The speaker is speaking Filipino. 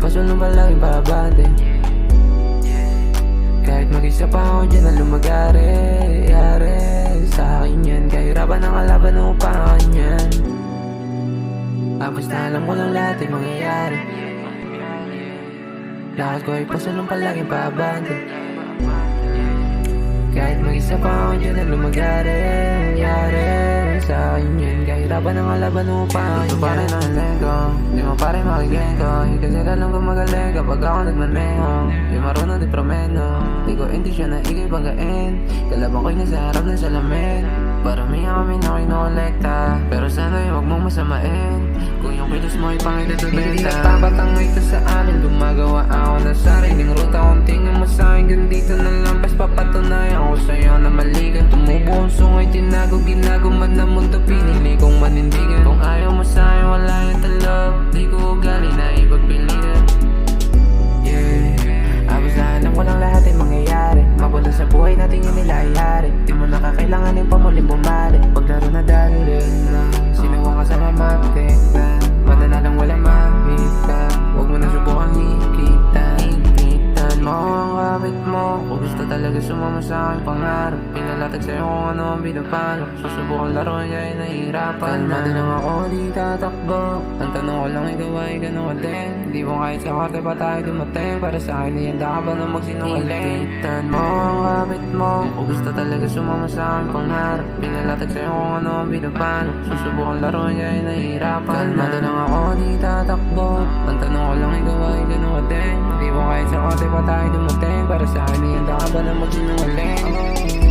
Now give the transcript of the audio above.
pasulong palaging babante. Kahit mag-isa pa ako dyan na lumagari, yari sa akin yan. Kahirapan ang kalaban ng upahan yan. Basta alam ko lang lahat ay mangyayari. Lakas ko ay pasulong palaging babante. Kahit mag-isa pa ako dyan na lumagari, yari sa akin yan. Kahirapan ang kalaban ng upahan yan. Ito pa rin ang lengko, di mo pa rin makikeng ko. Kasi lalong gumagaling kapag ako nagmaneho. Di marunong di promeno, di ko intensyon na ikay banggain. Kalaban ko'y nasa harap ng salamin. Paramihan kami na kinolekta, pero sana'y huwag mong masamain. Kung yung kilos mo ay pangit at benta. Hindi nagpapatangay ka sa amin, gumagawa ako ng sariling ruta. Kung tingin mo sa'kin, gandito na lang, pas papatunayan ko sa'yo na maligan. Tumubo ang sungay, tinago, ginago man na mundo, pinili kong manindigan. Kung ayaw mo sa'kin, wala yung talab, di ko ugali na ipagpilitan. Basta alam ko lang lahat ay mangyayari. Mapunta sa buhay natin yung nilayari. Di mo nakakailanganin pa muling bumalik. Paglaro na dali na sinuwang ka sa mamatiktan. Mananalang wala mamita. Huwag mo na subukang ikitan. Ikitan mo ang kapit mo. Kung gusto talaga sumama sa aking pangarap, pinalatag sa'yo kung ano ang binapalo. Susubukan laro niya ay nahihirapan. Kalma din lang ako, di tatakbo. Ang tanong ko lang, ikaw ay gano'n ka din. Di mo kahit sa karte pa tayo dumating. Para sa akin, ihanda ka ba na magsinungaling? Ikitan mo ang kapit mo. Kung gusto talaga sumama sa aking pangarap, pinalatag sa'yo kung ano ang binapalo. Susubukan laro niya ay nahihirapan. Kalma din lang ako, di tatakbo. Ang tanong ko lang, ikaw ay gano'n ka din. Di mo kahit sa karte pa tayo dumating. Para sa akin, ihanda ka ba na magsinungaling?